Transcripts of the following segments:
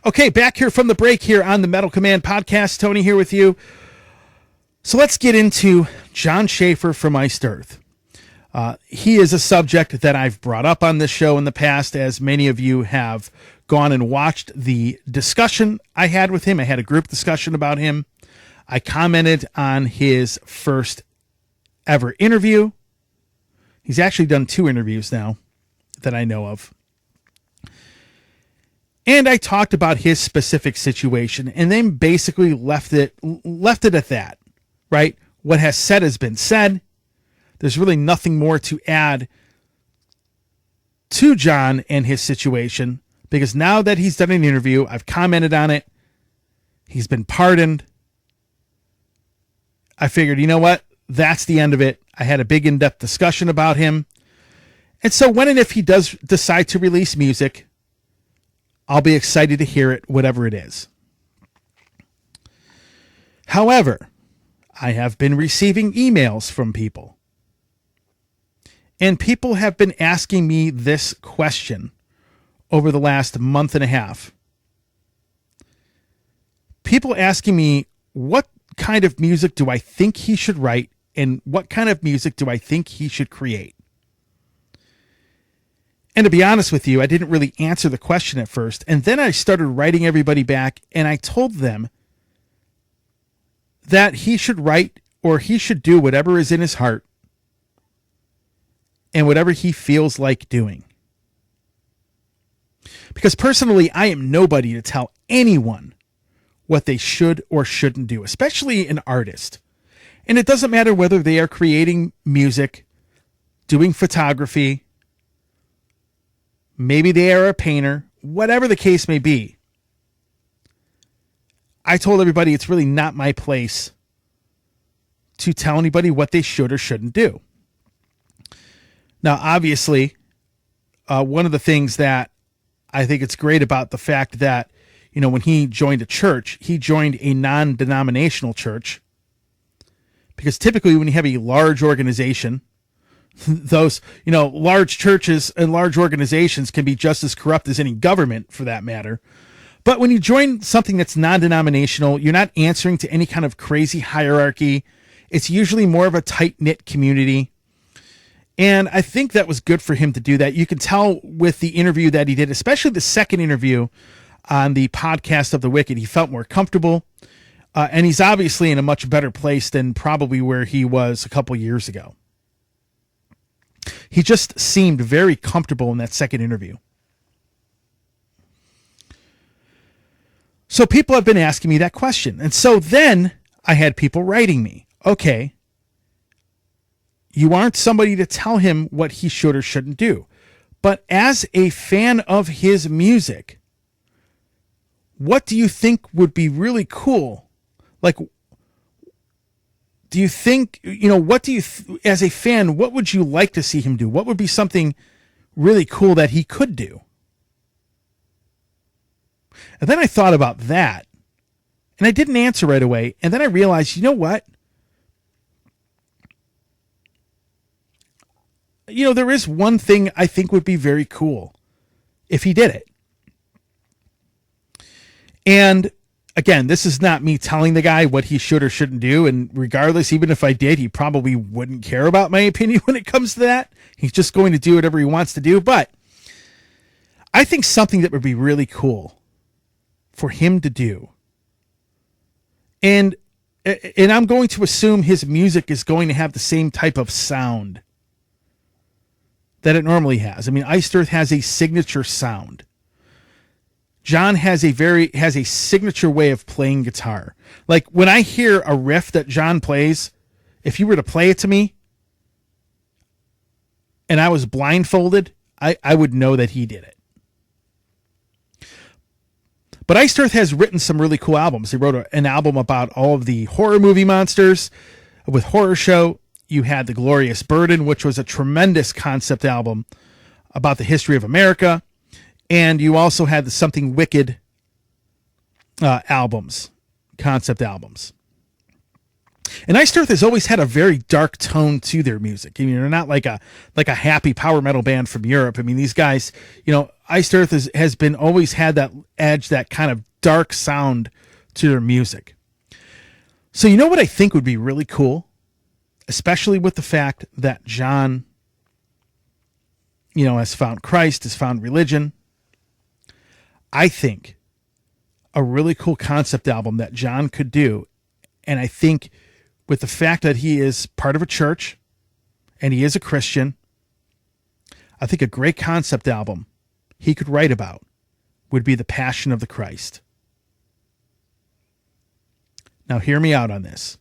Okay, back here from the break here on the Metal Command podcast. Tony here with you. So let's get into Jon Schaffer from Iced Earth. He is a subject that I've brought up on this show in the past, as many of you have gone and watched the discussion I had with him. I had a group discussion about him. I commented on his first ever interview. He's actually done 2 interviews now that I know of. And I talked about his specific situation and then basically left it at that, right? What has said has been said. There's really nothing more to add to Jon and his situation, because now that he's done an interview, I've commented on it. He's been pardoned. I figured, you know what? That's the end of it. I had a big in-depth discussion about him. And so when and if he does decide to release music, I'll be excited to hear it, whatever it is. However, I have been receiving emails from people. And people have been asking me this question over the last month and a half. People asking me, what kind of music do I think he should write, and what kind of music do I think he should create? And to be honest with you, I didn't really answer the question at first. And then I started writing everybody back, and I told them that he should write, or he should do whatever is in his heart and whatever he feels like doing. Because personally, I am nobody to tell anyone what they should or shouldn't do, especially an artist. And it doesn't matter whether they are creating music, doing photography, maybe they are a painter, whatever the case may be. I told everybody it's really not my place to tell anybody what they should or shouldn't do. Now, obviously, one of the things that I think it's great about the fact that, you know, when he joined a church, he joined a non-denominational church. Because typically when you have a large organization, those, you know, large churches and large organizations can be just as corrupt as any government, for that matter. But when you join something that's non-denominational, you're not answering to any kind of crazy hierarchy. It's usually more of a tight-knit community. And I think that was good for him to do that. You can tell with the interview that he did, especially the second interview on the podcast of The Wicked, he felt more comfortable. And he's obviously in a much better place than probably where he was a couple years ago. He just seemed very comfortable in that second interview. So people have been asking me that question. And so then I had people writing me, okay, you aren't somebody to tell him what he should or shouldn't do. But as a fan of his music, what do you think would be really cool? Like, do you think, you know, what do you, as a fan, what would you like to see him do? What would be something really cool that he could do? And then I thought about that, and I didn't answer right away. And then I realized, you know what? You know, there is one thing I think would be very cool if he did it. And again, this is not me telling the guy what he should or shouldn't do. And regardless, even if I did, he probably wouldn't care about my opinion when it comes to that. He's just going to do whatever he wants to do. But I think something that would be really cool for him to do, and I'm going to assume his music is going to have the same type of sound that it normally has. I mean, Iced Earth has a signature sound. Jon has a signature way of playing guitar. Like when I hear a riff that Jon plays, if you were to play it to me and I was blindfolded, I would know that he did it. But Iced Earth has written some really cool albums. He wrote an album about all of the horror movie monsters with Horror Show. You had The Glorious Burden, which was a tremendous concept album about the history of America. And you also had the Something Wicked albums, concept albums. And Iced Earth has always had a very dark tone to their music. I mean, they're not like a happy power metal band from Europe. I mean, these guys, Iced Earth has been always had that edge, that kind of dark sound to their music. So you know what I think would be really cool, especially with the fact that Jon, has found Christ, has found religion. I think a really cool concept album that Jon could do, and I think with the fact that he is part of a church and he is a Christian, I think a great concept album he could write about would be The Passion of the Christ. Now, hear me out on this.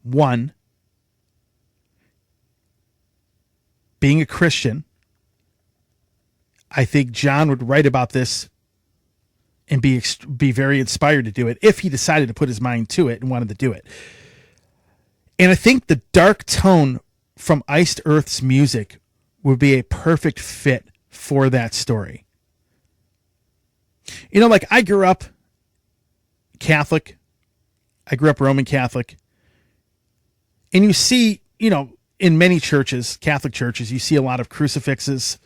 One, being a Christian, I think Jon would write about this and be very inspired to do it if he decided to put his mind to it and wanted to do it. And I think the dark tone from Iced Earth's music would be a perfect fit for that story. Like I grew up Catholic. I grew up Roman Catholic. And you see, in many churches, Catholic churches, you see a lot of crucifixes.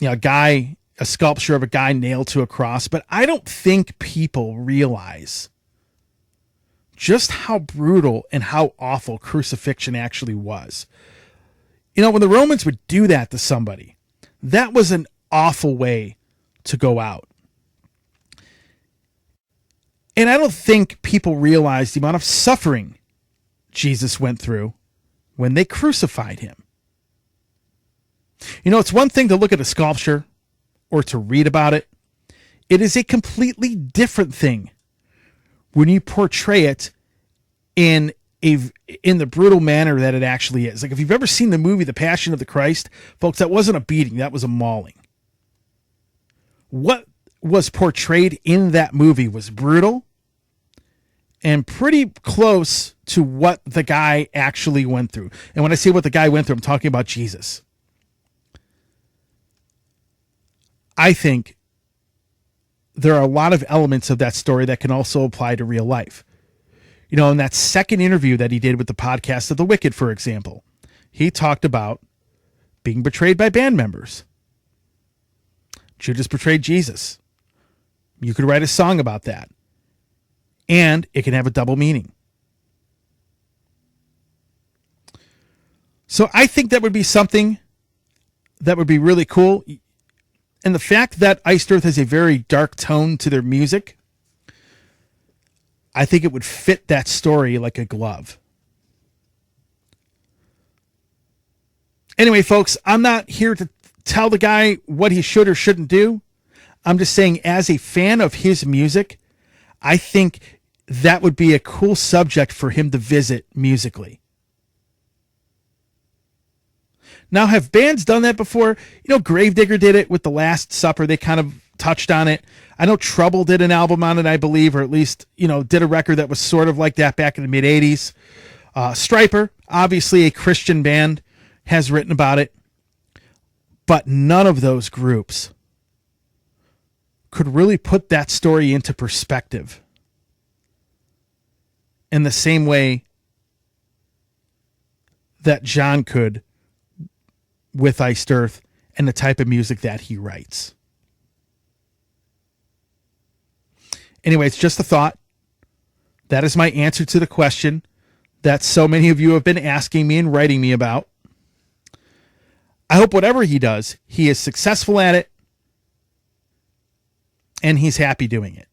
A sculpture of a guy nailed to a cross. But I don't think people realize just how brutal and how awful crucifixion actually was. When the Romans would do that to somebody, that was an awful way to go out. And I don't think people realize the amount of suffering Jesus went through when they crucified him. It's one thing to look at a sculpture or to read about it. It is a completely different thing when you portray it in the brutal manner that it actually is. Like if you've ever seen the movie The Passion of the Christ, folks, that wasn't a beating, that was a mauling. What was portrayed in that movie was brutal and pretty close to what the guy actually went through. And when I say what the guy went through, I'm talking about Jesus. I think there are a lot of elements of that story that can also apply to real life. In that second interview that he did with the podcast of The Wicked, for example, he talked about being betrayed by band members. Judas betrayed Jesus. You could write a song about that. And it can have a double meaning. So I think that would be something that would be really cool. And the fact that Iced Earth has a very dark tone to their music, I think it would fit that story like a glove. Anyway, folks, I'm not here to tell the guy what he should or shouldn't do. I'm just saying, as a fan of his music, I think that would be a cool subject for him to visit musically. Now, have bands done that before? Gravedigger did it with The Last Supper. They kind of touched on it. I know Trouble did an album on it, I believe, or at least, did a record that was sort of like that back in the mid-'80s. Stryper, obviously a Christian band, has written about it. But none of those groups could really put that story into perspective in the same way that Jon could with Iced Earth and the type of music that he writes. Anyway, it's just a thought. That is my answer to the question that so many of you have been asking me and writing me about. I hope whatever he does, he is successful at it and he's happy doing it.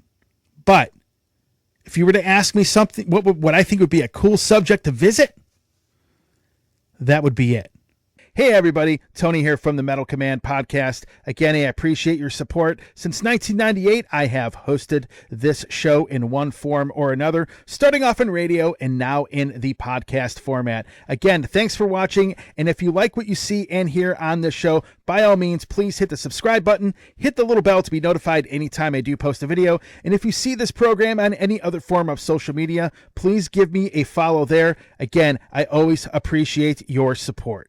But if you were to ask me something, what I think would be a cool subject to visit, that would be it. Hey everybody, Tony here from the Metal Command podcast. Again, I appreciate your support. Since 1998, I have hosted this show in one form or another, starting off in radio and now in the podcast format. Again, thanks for watching, and if you like what you see and hear on this show, by all means, please hit the subscribe button, hit the little bell to be notified anytime I do post a video, and if you see this program on any other form of social media, please give me a follow there. Again, I always appreciate your support.